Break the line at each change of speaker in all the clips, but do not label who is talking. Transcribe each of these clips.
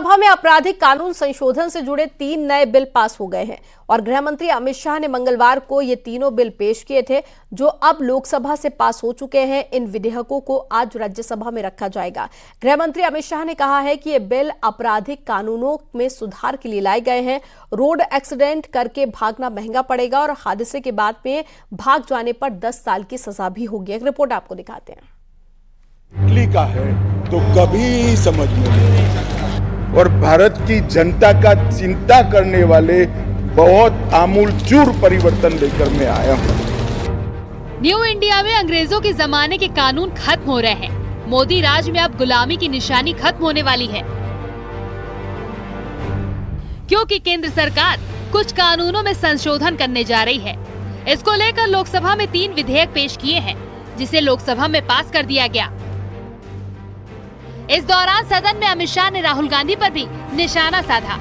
सभा में आपराधिक कानून संशोधन से जुड़े 3 नए बिल पास हो गए हैं और गृह मंत्री अमित शाह ने मंगलवार को ये तीनों बिल पेश किए थे, जो अब लोकसभा से पास हो चुके हैं। इन विधेयकों को आज राज्यसभा में रखा जाएगा। गृह मंत्री अमित शाह ने कहा है कि ये बिल आपराधिक कानूनों में सुधार के लिए लाए गए हैं। रोड एक्सीडेंट करके भागना महंगा पड़ेगा और हादसे के बाद में भाग जाने पर 10 साल की सजा भी होगी। एक रिपोर्ट आपको दिखाते हैं।
इटली का है तो कभी समझ में नहीं, और भारत की जनता का चिंता करने वाले बहुत आमूलचूर परिवर्तन लेकर मैं आया हूँ।
न्यू इंडिया में अंग्रेजों के जमाने के कानून खत्म हो रहे हैं। मोदी राज में अब गुलामी की निशानी खत्म होने वाली है, क्योंकि केंद्र सरकार कुछ कानूनों में संशोधन करने जा रही है। इसको लेकर लोकसभा में 3 विधेयक पेश किए हैं, जिसे लोकसभा में पास कर दिया गया। इस दौरान सदन में अमित शाह ने राहुल गांधी पर भी निशाना साधा।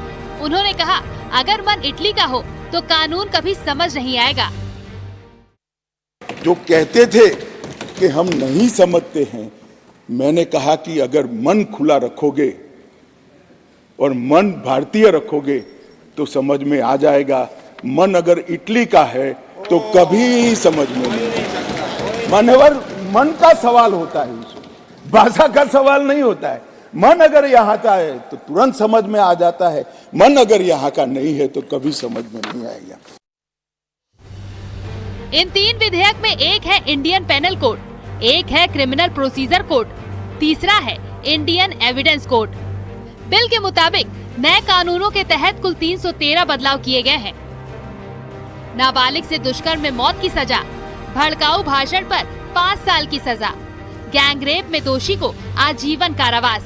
उन्होंने कहा, अगर मन इटली का हो तो कानून कभी समझ नहीं आएगा।
जो कहते थे कि हम नहीं समझते हैं, मैंने कहा कि अगर मन खुला रखोगे और मन भारतीय रखोगे तो समझ में आ जाएगा। मन अगर इटली का है तो कभी समझ में नहीं। मान्यवर, मन का सवाल होता है, भाषा का सवाल नहीं होता है। मन अगर यहाँ का है तो तुरंत समझ में आ जाता है, मन अगर यहाँ का नहीं है तो कभी समझ में नहीं आएगा।
इन 3 विधेयक में एक है इंडियन पेनल कोड, एक है क्रिमिनल प्रोसीजर कोड, तीसरा है इंडियन एविडेंस कोड। बिल के मुताबिक नए कानूनों के तहत कुल 313 बदलाव किए गए हैं। नाबालिग से दुष्कर्म में मौत की सजा, भड़काऊ भाषण पर 5 साल की सजा, गैंगरेप में दोषी को आजीवन कारावास,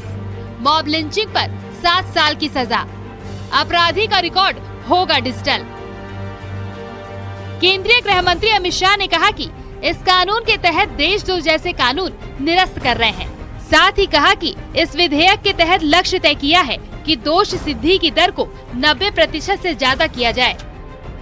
मॉब लिंचिंग पर 7 साल की सजा, अपराधी का रिकॉर्ड होगा डिजिटल। केंद्रीय गृह मंत्री अमित शाह ने कहा कि इस कानून के तहत देशद्रोह जैसे कानून निरस्त कर रहे हैं। साथ ही कहा कि इस विधेयक के तहत लक्ष्य तय किया है कि दोष सिद्धि की दर को 90% से ज्यादा किया जाए।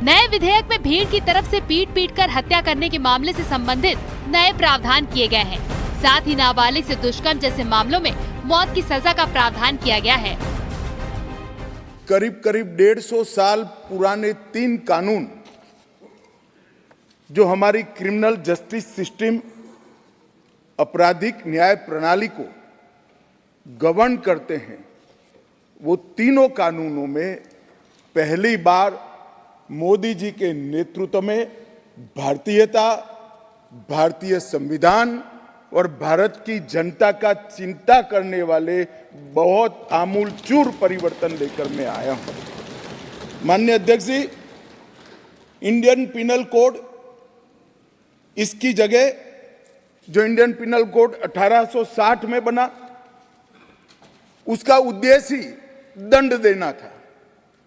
नए विधेयक में भीड़ की तरफ से पीट कर हत्या करने के मामले से संबंधित नए प्रावधान किए गए हैं। साथ ही नाबालिग से दुष्कर्म जैसे मामलों में मौत की सजा का प्रावधान किया गया है।
करीब 150 साल पुराने 3 कानून जो हमारी क्रिमिनल जस्टिस सिस्टम, आपराधिक न्याय प्रणाली को गवर्न करते हैं, वो तीनों कानूनों में पहली बार मोदी जी के नेतृत्व में भारतीयता, भारतीय संविधान और भारत की जनता का चिंता करने वाले बहुत आमूलचूर परिवर्तन लेकर मैं आया हूं। माननीय अध्यक्ष जी, इंडियन पिनल कोड, इसकी जगह जो इंडियन पिनल कोड 1860 में बना, उसका उद्देश्य ही दंड देना था,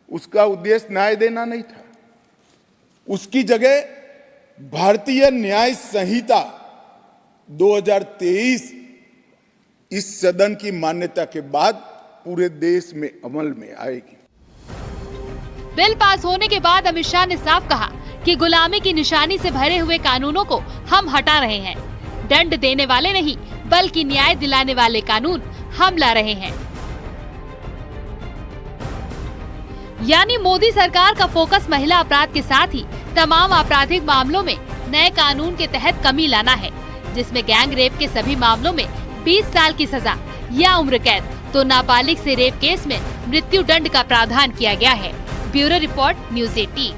उसका उद्देश्य न्याय देना नहीं था। उसकी जगह भारतीय न्याय संहिता 2023 इस सदन की मान्यता के बाद पूरे देश में अमल में आएगी।
बिल पास होने के बाद अमित शाह ने साफ कहा कि गुलामी की निशानी से भरे हुए कानूनों को हम हटा रहे हैं। दंड देने वाले नहीं, बल्कि न्याय दिलाने वाले कानून हम ला रहे हैं। यानी मोदी सरकार का फोकस महिला अपराध के साथ ही तमाम आपराधिक मामलों में नए कानून के तहत कमी लाना है, जिसमें गैंग रेप के सभी मामलों में 20 साल की सजा या उम्र कैद, तो नाबालिग से रेप केस में मृत्यु दंड का प्रावधान किया गया है। Bureau report, news 18।